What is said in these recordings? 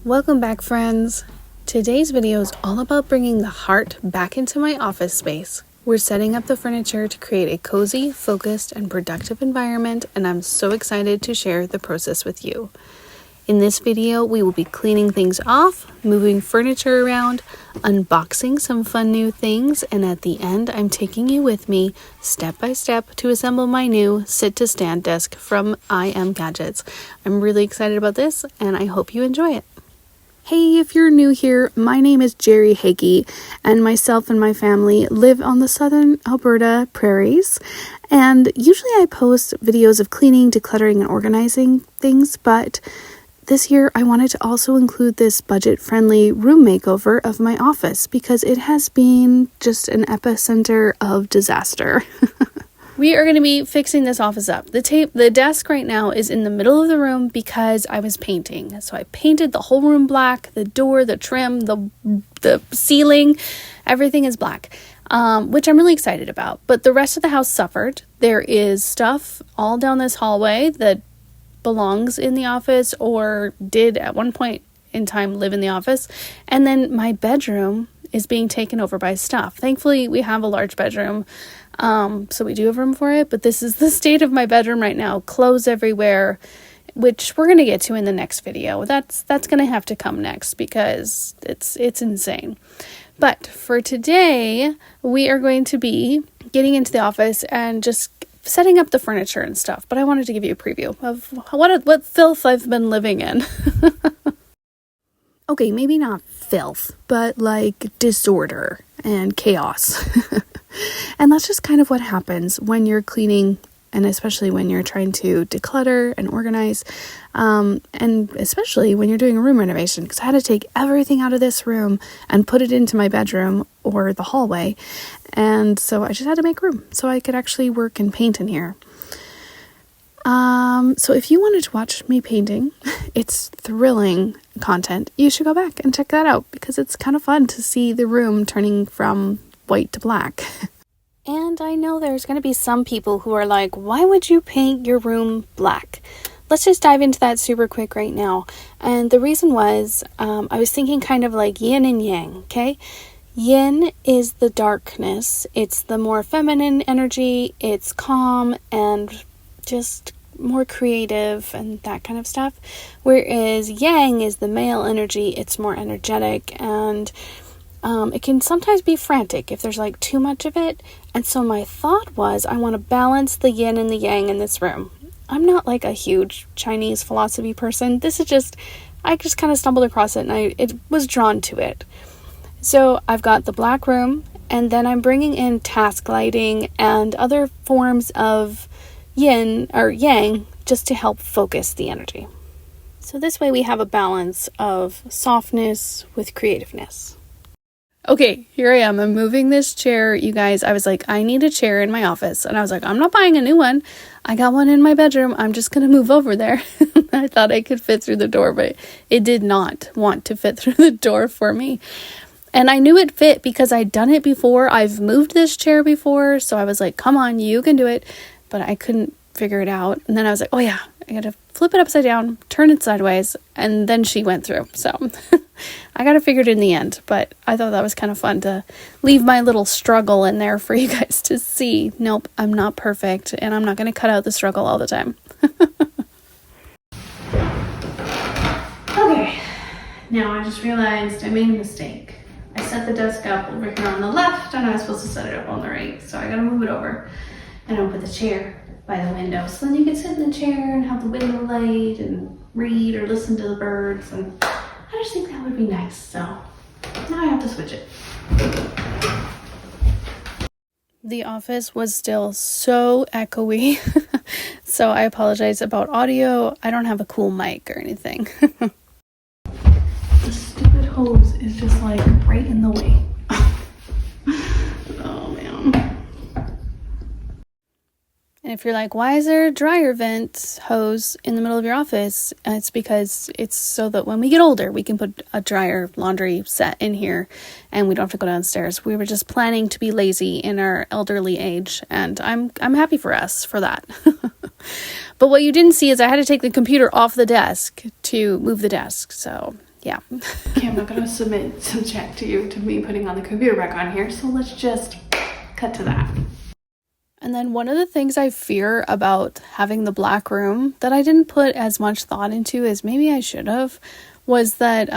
Welcome back, friends. Today's video is all about bringing the heart back into my office space. We're setting up the furniture to create a cozy, focused, and productive environment, and I'm so excited to share the process with you. In this video, we will be cleaning things off, moving furniture around, unboxing some fun new things, and at the end, I'm taking you with me step by step to assemble my new sit-to-stand desk from Gadgets. I'm really excited about this, and I hope you enjoy it. Hey, if you're new here, my name is Jerry Hagee, and myself and my family live on the southern Alberta prairies. And usually I post videos of cleaning, decluttering, and organizing things, but this year I wanted to also include this budget-friendly room makeover of my office because it has been just an epicenter of disaster. We are going to be fixing this office up. The desk right now is in the middle of the room because I was painting. So I painted the whole room black, the door, the trim, the ceiling, everything is black, which I'm really excited about. But the rest of the house suffered. There is stuff all down this hallway that belongs in the office or did at one point in time live in the office. And then my bedroom is being taken over by stuff. Thankfully, we have a large bedroom, so we do have room for it, but this is the state of my bedroom right now. Clothes everywhere, which we're going to get to in the next video. That's going to have to come next because it's insane. But for today, we are going to be getting into the office and just setting up the furniture and stuff. But I wanted to give you a preview of what filth I've been living in. Okay, maybe not filth, but like disorder and chaos. And that's just kind of what happens when you're cleaning, and especially when you're trying to declutter and organize, and especially when you're doing a room renovation, because I had to take everything out of this room and put it into my bedroom or the hallway. And so I just had to make room so I could actually work and paint in here. So if you wanted to watch me painting, it's thrilling content. You should go back and check that out because it's kind of fun to see the room turning from white to black. And I know there's going to be some people who are like, why would you paint your room black? Let's just dive into that super quick right now. And the reason was, I was thinking kind of like yin and yang, okay? Yin is the darkness. It's the more feminine energy. It's calm and just more creative and that kind of stuff. Whereas yang is the male energy. It's more energetic and it can sometimes be frantic if there's like too much of it. And so my thought was I want to balance the yin and the yang in this room. I'm not like a huge Chinese philosophy person. I just kind of stumbled across it and it was drawn to it. So I've got the black room, and then I'm bringing in task lighting and other forms of yin or yang just to help focus the energy. So this way we have a balance of softness with creativeness. Okay, here I am. I'm moving this chair. You guys, I was like, I need a chair in my office. And I was like, I'm not buying a new one. I got one in my bedroom. I'm just going to move over there. I thought I could fit through the door, but it did not want to fit through the door for me. And I knew it fit because I'd done it before. I've moved this chair before. So I was like, come on, you can do it. But I couldn't figure it out. And then I was like, oh yeah, I got to flip it upside down, turn it sideways. And then she went through. So I got to figure it in the end. But I thought that was kind of fun to leave my little struggle in there for you guys to see. Nope, I'm not perfect. And I'm not going to cut out the struggle all the time. Okay, now I just realized I made a mistake. I set the desk up over here on the left, and I was supposed to set it up on the right. So I got to move it over. And I'll put the chair by the window. So then you can sit in the chair and have the window light and read or listen to the birds. And I just think that would be nice. So now I have to switch it. The office was still so echoey. So I apologize about audio. I don't have a cool mic or anything. The stupid hose is just like right in the way. Oh man. And if you're like, why is there a dryer vent hose in the middle of your office? It's because it's so that when we get older, we can put a dryer laundry set in here and we don't have to go downstairs. We were just planning to be lazy in our elderly age, and I'm happy for us for that. But what you didn't see is I had to take the computer off the desk to move the desk. So yeah. Okay, I'm not going to subject to you to me putting on the computer back on here, so let's just cut to that. And then one of the things I fear about having the black room that I didn't put as much thought into as maybe I should have was that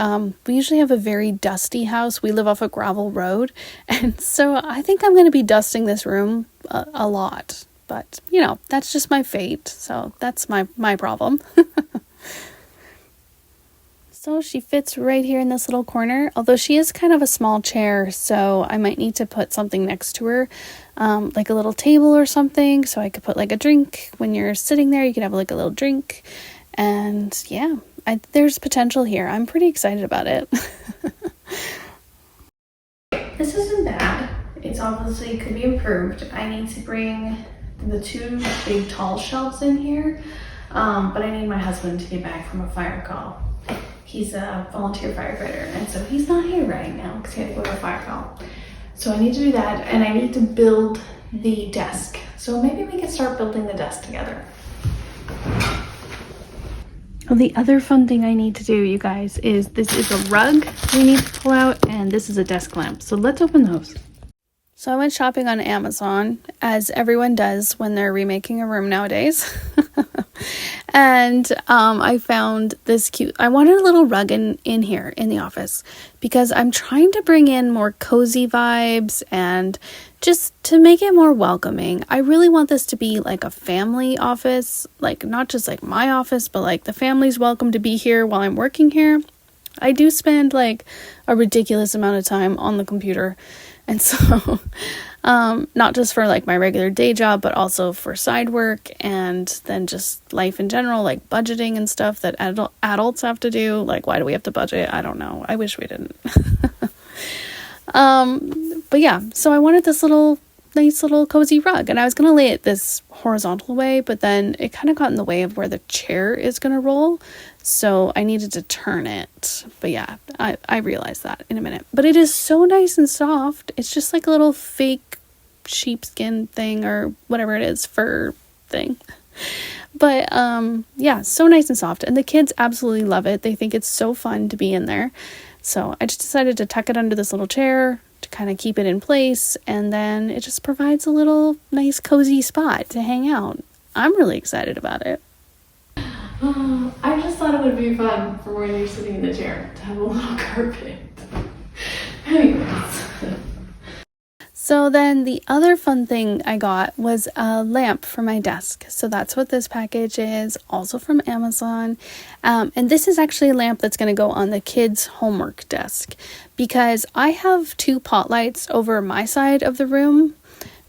we usually have a very dusty house. We live off a gravel road, and so I think I'm going to be dusting this room a lot. But, you know, that's just my fate, so that's my problem. So she fits right here in this little corner, although she is kind of a small chair, so I might need to put something next to her, like a little table or something, so I could put like a drink. When you're sitting there, you could have like a little drink, and yeah, there's potential here. I'm pretty excited about it. This isn't bad. It's obviously could be improved. I need to bring the 2 big tall shelves in here, but I need my husband to get back from a fire call. He's a volunteer firefighter, and so he's not here right now because he had to go to a fire call. So I need to do that, and I need to build the desk. So maybe we can start building the desk together. Well, the other fun thing I need to do, you guys, is this is a rug we need to pull out, and this is a desk lamp. So let's open those. So I went shopping on Amazon, as everyone does when they're remaking a room nowadays. And I found this cute, I wanted a little rug in here in the office because I'm trying to bring in more cozy vibes and just to make it more welcoming. I really want this to be like a family office, like not just like my office, but like the family's welcome to be here while I'm working here. I do spend like a ridiculous amount of time on the computer. And so, not just for like my regular day job, but also for side work and then just life in general, like budgeting and stuff that adults have to do. Like, why do we have to budget? I don't know. I wish we didn't. But yeah, so I wanted this nice little cozy rug, and I was going to lay it this horizontal way, but then it kind of got in the way of where the chair is going to roll. So I needed to turn it. But yeah, I realized that in a minute. But it is so nice and soft. It's just like a little fake sheepskin thing or whatever it is, fur thing. But yeah, so nice and soft. And the kids absolutely love it. They think it's so fun to be in there. So I just decided to tuck it under this little chair to kind of keep it in place. And then it just provides a little nice cozy spot to hang out. I'm really excited about it. I just thought it would be fun for when you're sitting in the chair to have a little carpet. Anyways. So then the other fun thing I got was a lamp for my desk. So that's what this package is, also from Amazon. And this is actually a lamp that's going to go on the kids' homework desk because I have 2 pot lights over my side of the room,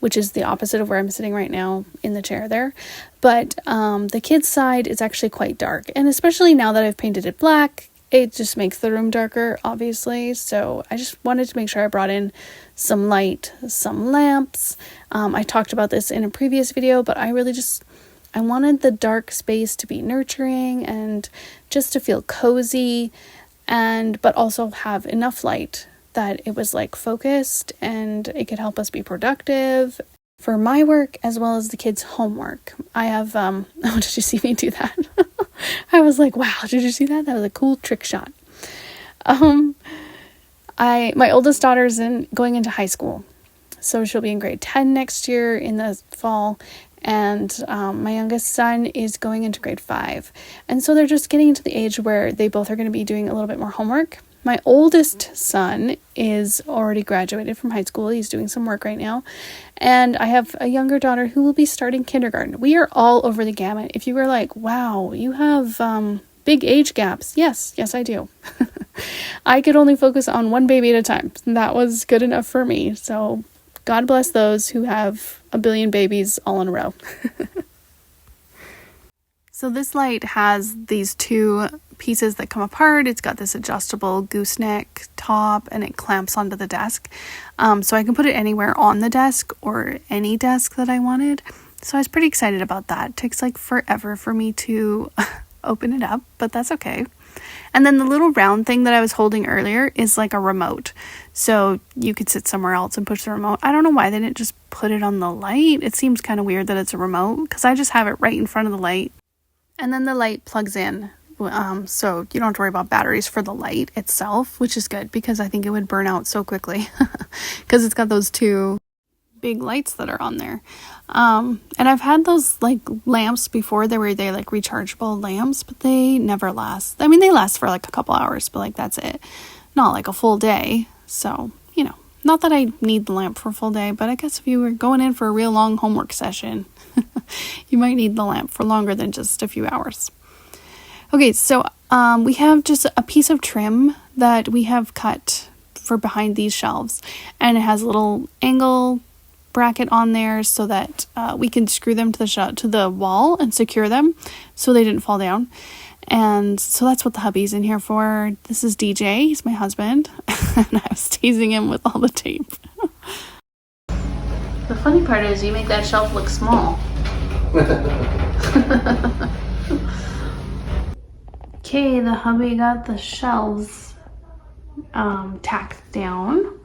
which is the opposite of where I'm sitting right now in the chair there. But the kids' side is actually quite dark. And especially now that I've painted it black, it just makes the room darker, obviously. So I just wanted to make sure I brought in some light, some lamps. I talked about this in a previous video, but I wanted the dark space to be nurturing and just to feel cozy, but also have enough light that it was like focused and it could help us be productive for my work as well as the kids' homework. I have, oh, did you see me do that? I was like, wow, did you see that? That was a cool trick shot. My oldest daughter's going into high school. So she'll be in grade 10 next year in the fall. And my youngest son is going into grade 5. And so they're just getting into the age where they both are going to be doing a little bit more homework. My oldest son is already graduated from high school. He's doing some work right now. And I have a younger daughter who will be starting kindergarten. We are all over the gamut. If you were like, wow, you have big age gaps. Yes, I do. I could only focus on one baby at a time. That was good enough for me. So God bless those who have a billion babies all in a row. So this light has these 2 pieces that come apart. It's got this adjustable gooseneck top and it clamps onto the desk. So I can put it anywhere on the desk or any desk that I wanted. So I was pretty excited about that. It takes like forever for me to open it up, but that's okay. And then the little round thing that I was holding earlier is like a remote. So you could sit somewhere else and push the remote. I don't know why they didn't just put it on the light. It seems kind of weird that it's a remote because I just have it right in front of the light. And then the light plugs in so you don't have to worry about batteries for the light itself, which is good because I think it would burn out so quickly because it's got those two big lights that are on there. And I've had those like lamps before. They were like rechargeable lamps, but they never last. I mean, they last for like a couple hours, but like that's it, not like a full day. So, you know, not that I need the lamp for a full day, but I guess if you were going in for a real long homework session, you might need the lamp for longer than just a few hours. Okay, so we have just a piece of trim that we have cut for behind these shelves, and it has a little angle bracket on there so that we can screw them to the wall and secure them so they didn't fall down. And so that's what the hubby's in here for. This is DJ, he's my husband, and I was teasing him with all the tape. The funny part is you make that shelf look small. Okay, the hubby got the shelves tacked down.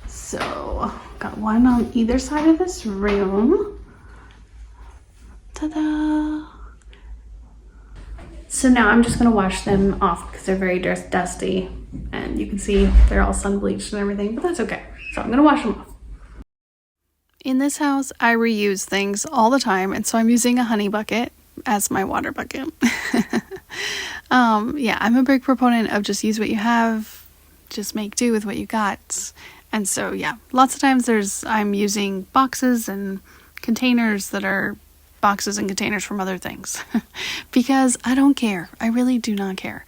So, got one on either side of this room. Ta-da! So now I'm just gonna wash them off because they're very dusty, and you can see they're all sun bleached and everything, but that's okay. So I'm gonna wash them off. In this house, I reuse things all the time, and so I'm using a honey bucket as my water bucket. Yeah, I'm a big proponent of just use what you have, just make do with what you got. And so, yeah, lots of times I'm using boxes and containers that are boxes and containers from other things because I don't care. I really do not care.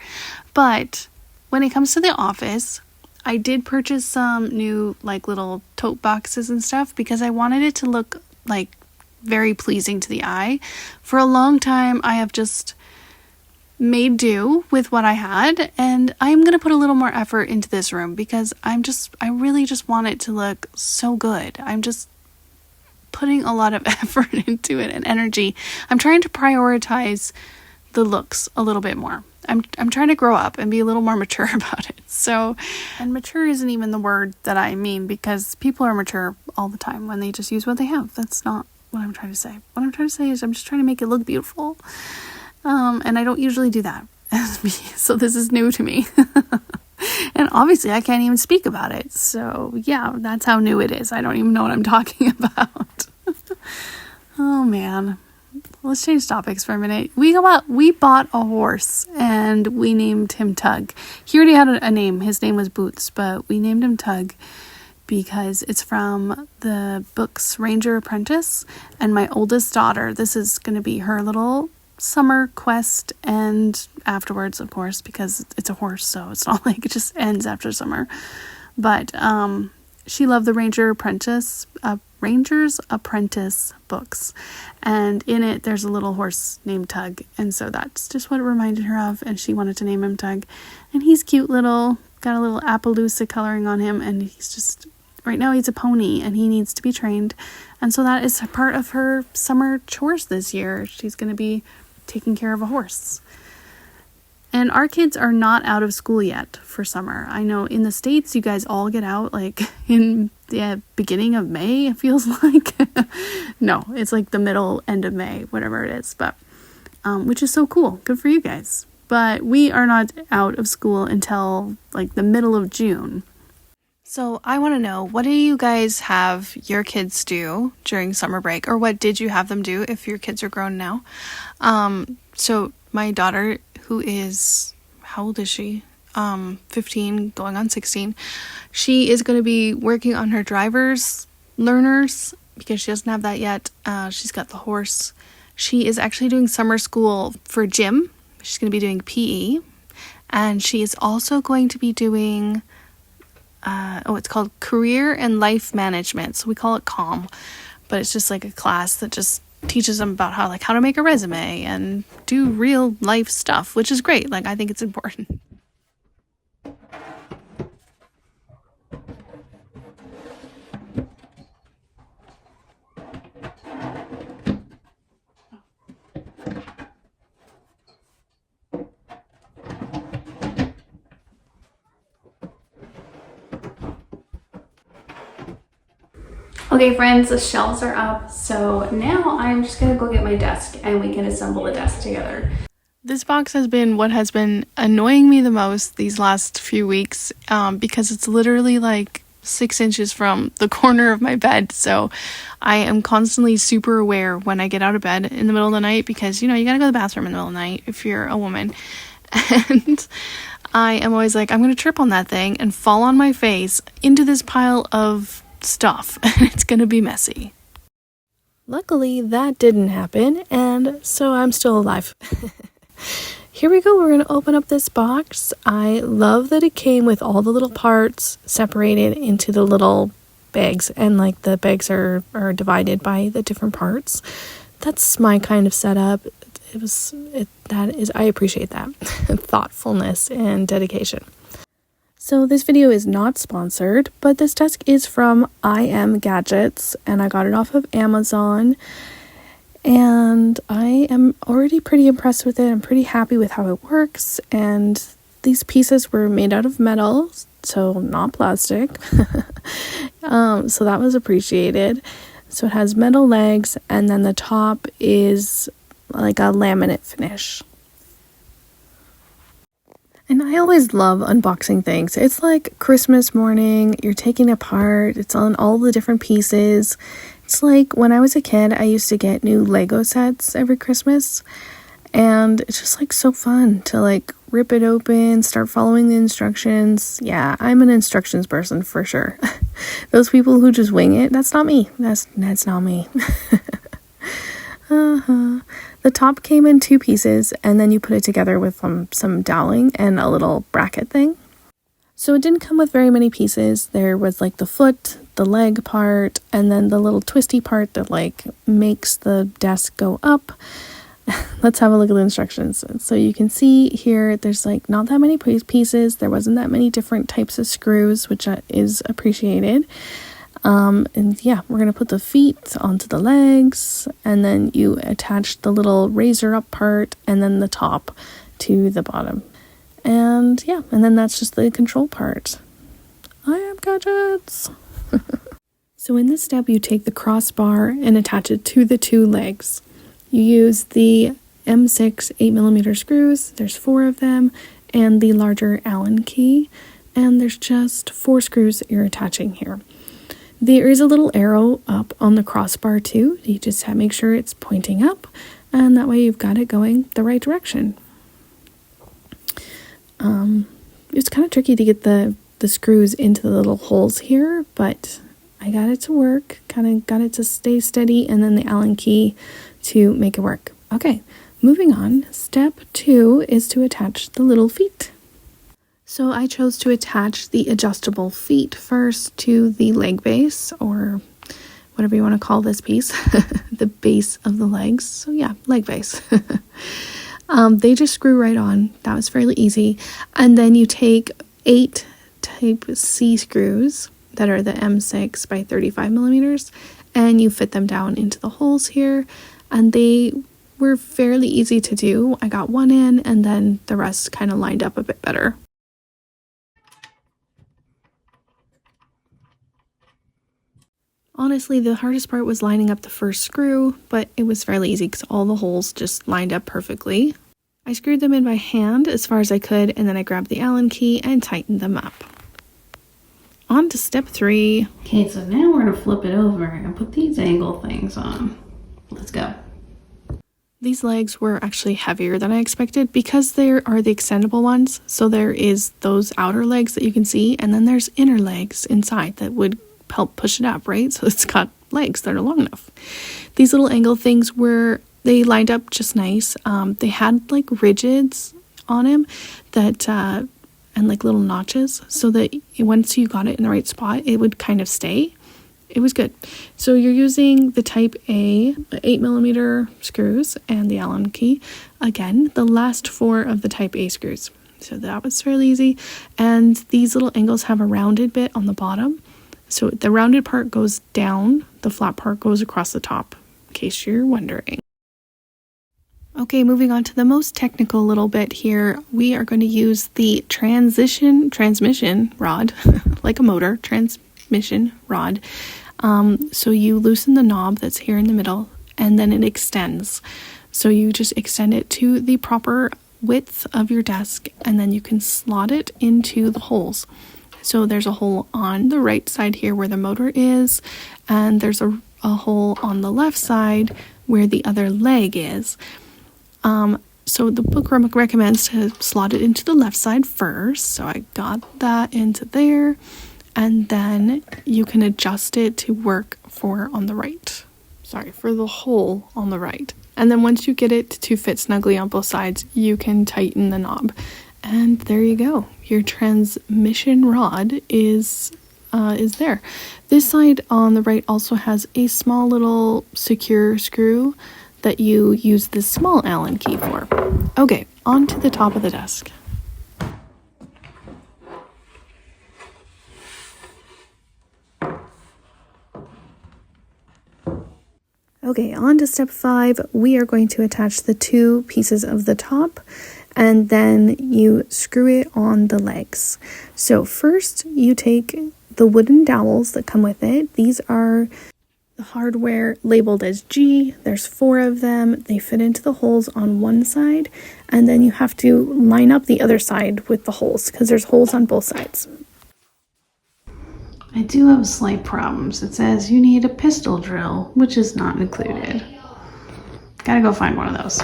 But when it comes to the office, I did purchase some new like little tote boxes and stuff because I wanted it to look like very pleasing to the eye. For a long time, I have just made do with what I had, and I'm going to put a little more effort into this room because I really just want it to look so good. I'm just putting a lot of effort into it and energy. I'm trying to prioritize the looks a little bit more. I'm trying to grow up and be a little more mature about it. So, and mature isn't even the word that I mean because people are mature all the time when they just use what they have. That's not what I'm trying to say. What I'm trying to say is I'm just trying to make it look beautiful. And I don't usually do that. So this is new to me. And obviously I can't even speak about it. So yeah, that's how new it is. I don't even know what I'm talking about. Oh man. Let's change topics for a minute. We bought a horse and we named him Tug. He already had a name. His name was Boots, but we named him Tug because it's from the books Ranger Apprentice. And my oldest daughter, this is going to be her little summer quest, and afterwards, of course, because it's a horse, so it's not like it just ends after summer. But she loved the Ranger's Apprentice books, and in it there's a little horse named Tug, and so that's just what it reminded her of, and she wanted to name him Tug. And he's cute little, got a little Appaloosa coloring on him, and he's just, right now he's a pony and he needs to be trained, and so that is part of her summer chores this year. She's going to be taking care of a horse. And our kids are not out of school yet for summer. I know in the States, you guys all get out like in the beginning of May, it feels like. No, it's like the end of May, whatever it is. But, which is so cool. Good for you guys. But we are not out of school until like the middle of June. So I want to know, what do you guys have your kids do during summer break? Or what did you have them do if your kids are grown now? So my daughter, who is, how old is she? 15 going on 16. She is going to be working on her driver's learners because she doesn't have that yet. She's got the horse. She is actually doing summer school for gym. She's going to be doing PE. And she is also going to be doing, it's called Career and Life Management. So we call it CALM. But it's just like a class that just teaches them about how to make a resume and do real life stuff, which is great. Like, I think it's important. Okay friends, the shelves are up, so now I'm just gonna go get my desk and we can assemble the desk together. This box has been what has been annoying me the most these last few weeks, because it's literally like 6 inches from the corner of my bed. So I am constantly super aware when I get out of bed in the middle of the night, because, you know, you gotta go to the bathroom in the middle of the night if you're a woman. And I am always like, I'm gonna trip on that thing and fall on my face into this pile of stuff, and it's gonna be messy. Luckily, that didn't happen, and so I'm still alive. Here we go, we're going to open up this box. I love that it came with all the little parts separated into the little bags, and like the bags are divided by the different parts. That's my kind of setup. I appreciate that. Thoughtfulness and dedication. So this video is not sponsored, but this desk is from I Am Gadgets, and I got it off of Amazon. And I am already pretty impressed with it. I'm pretty happy with how it works. And these pieces were made out of metal, so not plastic. So that was appreciated. So it has metal legs, and then the top is like a laminate finish. And I always love unboxing things. It's like Christmas morning, you're taking it apart, it's on all the different pieces. It's like when I was a kid, I used to get new Lego sets every Christmas, and it's just like so fun to like rip it open, start following the instructions. Yeah, I'm an instructions person for sure. Those people who just wing it, that's not me. That's not me. The top came in 2 pieces, and then you put it together with some doweling and a little bracket thing. So it didn't come with very many pieces. There was like the foot, the leg part, and then the little twisty part that like makes the desk go up. Let's have a look at the instructions. So you can see here, there's like not that many pieces. There wasn't that many different types of screws, which is appreciated. And yeah, we're going to put the feet onto the legs, and then you attach the little razor up part and then the top to the bottom. And yeah, and then that's just the control part. I Am Gadgets. So in this step, you take the crossbar and attach it to the 2 legs. You use the M6 8mm screws. There's 4 of them, and the larger Allen key. And there's just 4 screws that you're attaching here. There is a little arrow up on the crossbar too. You just have to make sure it's pointing up, and that way you've got it going the right direction. It's kind of tricky to get the screws into the little holes here, but I got it to work. Kind of got it to stay steady, and then the Allen key to make it work. Okay, moving on. Step 2 is to attach the little feet. So I chose to attach the adjustable feet first to the leg base, or whatever you want to call this piece, the base of the legs. So yeah, leg base. They just screw right on. That was fairly easy. And then you take 8 type C screws that are the M6 by 35mm, and you fit them down into the holes here. And they were fairly easy to do. I got 1 in, and then the rest kind of lined up a bit better. Honestly, the hardest part was lining up the first screw, but it was fairly easy because all the holes just lined up perfectly. I screwed them in by hand as far as I could, and then I grabbed the Allen key and tightened them up. On to step 3. Okay, so now we're going to flip it over and put these angle things on. Let's go. These legs were actually heavier than I expected because there are the extendable ones. So there is those outer legs that you can see, and then there's inner legs inside that would help push it up, right? So it's got legs that are long enough. These little angle things they lined up just nice. They had like rigids on them that and like little notches, so that once you got it in the right spot, it would kind of stay. It was good. So you're using the type A 8mm screws and the Allen key. Again, the last 4 of the type A screws. So that was fairly easy. And these little angles have a rounded bit on the bottom. So the rounded part goes down, the flat part goes across the top, in case you're wondering. Okay, moving on to the most technical little bit here. We are going to use the transmission rod, like a motor, transmission rod. So you loosen the knob that's here in the middle, and then it extends. So you just extend it to the proper width of your desk, and then you can slot it into the holes. So there's a hole on the right side here where the motor is, and there's a hole on the left side where the other leg is. So the book recommends to slot it into the left side first. So I got that into there, and then you can adjust it to work for the hole on the right. And then once you get it to fit snugly on both sides, you can tighten the knob. And there you go. Your transmission rod is there. This side on the right also has a small little secure screw that you use this small Allen key for. Okay, on to the top of the desk. Okay, on to step 5. We are going to attach the 2 pieces of the top, and then you screw it on the legs. So first you take the wooden dowels that come with it. These are the hardware labeled as G. There's 4 of them. They fit into the holes on one side, and then you have to line up the other side with the holes because there's holes on both sides. I do have slight problems. It says you need a pistol drill, which is not included. Gotta go find one of those.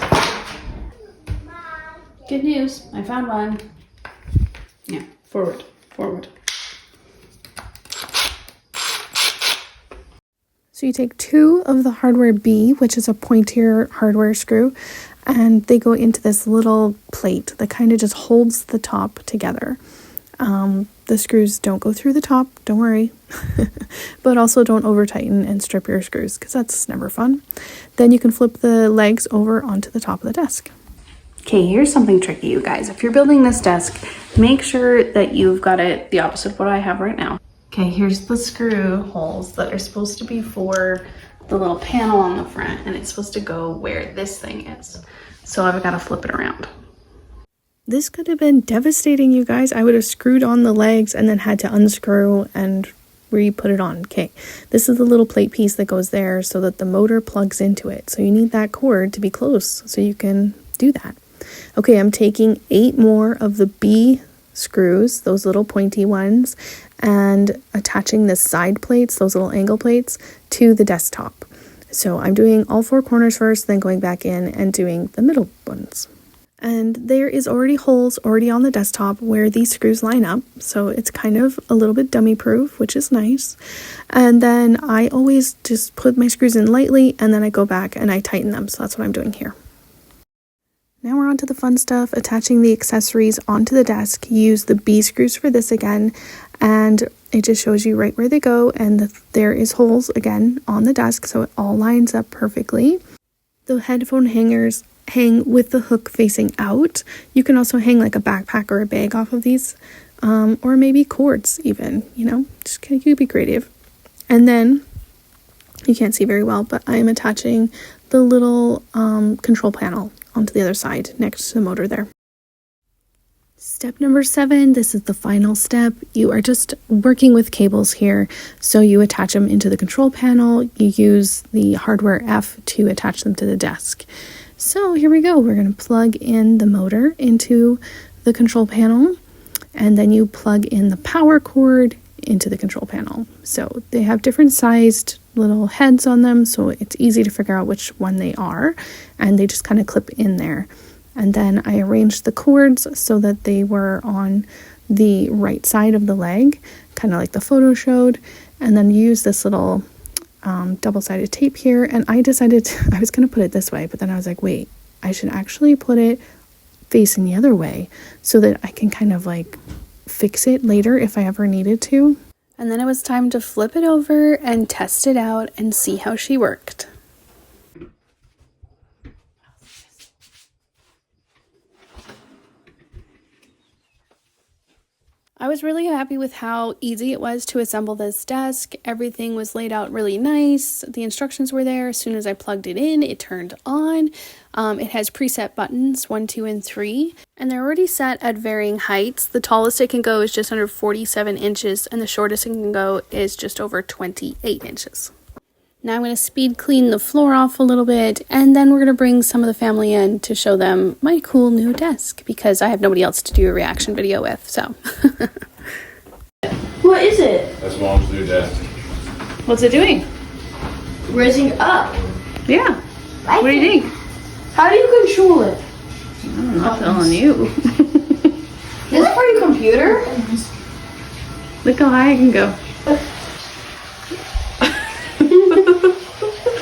Good news, I found one. Yeah, forward. So you take 2 of the hardware B, which is a pointier hardware screw, and they go into this little plate that kind of just holds the top together. The screws don't go through the top, don't worry, but also don't over tighten and strip your screws because that's never fun. Then you can flip the legs over onto the top of the desk. Okay, here's something tricky, you guys. If you're building this desk, make sure that you've got it the opposite of what I have right now. Okay, here's the screw holes that are supposed to be for the little panel on the front, and it's supposed to go where this thing is. So I've got to flip it around. This could have been devastating, you guys. I would have screwed on the legs and then had to unscrew and re-put it on. Okay, this is the little plate piece that goes there so that the motor plugs into it. So you need that cord to be close so you can do that. Okay, I'm taking 8 more of the B screws, those little pointy ones, and attaching the side plates, those little angle plates, to the desktop. So I'm doing all 4 corners first, then going back in and doing the middle ones. And there is already holes already on the desktop where these screws line up, so it's kind of a little bit dummy proof, which is nice. And then I always just put my screws in lightly, and then I go back and I tighten them, so that's what I'm doing here. Now we're on to the fun stuff, attaching the accessories onto the desk. You use the B screws for this again, and it just shows you right where they go, and there is holes again on the desk, so it all lines up perfectly. The headphone hangers hang with the hook facing out. You can also hang like a backpack or a bag off of these, or maybe cords even, just you be creative. And then you can't see very well, but I am attaching the little control panel onto the other side next to the motor there. Step number 7, this is the final step. You are just working with cables here. So you attach them into the control panel. You use the hardware F to attach them to the desk. So here we go. We're going to plug in the motor into the control panel, and then you plug in the power cord into the control panel. So they have different sized little heads on them, so it's easy to figure out which one they are, and they just kind of clip in there. And then I arranged the cords so that they were on the right side of the leg, kind of like the photo showed, and then use this little double-sided tape here. And I decided I was going to put it this way, but then I was like, wait, I should actually put it facing the other way so that I can kind of like fix it later if I ever needed to. And then it was time to flip it over and test it out and see how she worked. I was really happy with how easy it was to assemble this desk. Everything was laid out really nice. The instructions were there. As soon as I plugged it in, it turned on. It has preset buttons, 1, 2, and 3, and they're already set at varying heights. The tallest it can go is just under 47 inches, and the shortest it can go is just over 28 inches. Now I'm going to speed clean the floor off a little bit, and then we're going to bring some of the family in to show them my cool new desk, because I have nobody else to do a reaction video with, so. What is it? That's Mom's new desk. What's it doing? Raising up. Yeah. What do you think? How do you control it? I'm not telling you. Is this for your computer? Look how high I can go.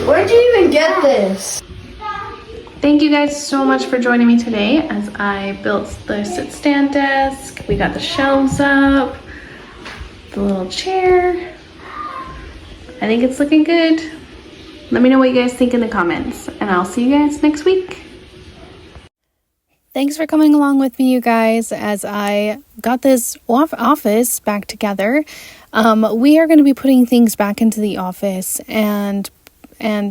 Where'd you even get this? Thank you guys so much for joining me today as I built the sit-stand desk. We got the shelves up, the little chair. I think it's looking good. Let me know what you guys think in the comments, and I'll see you guys next week. Thanks for coming along with me, you guys, as I got this office back together. We are going to be putting things back into the office and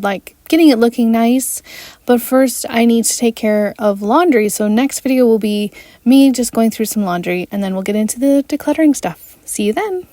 like getting it looking nice. But first I need to take care of laundry. So next video will be me just going through some laundry, and then we'll get into the decluttering stuff. See you then.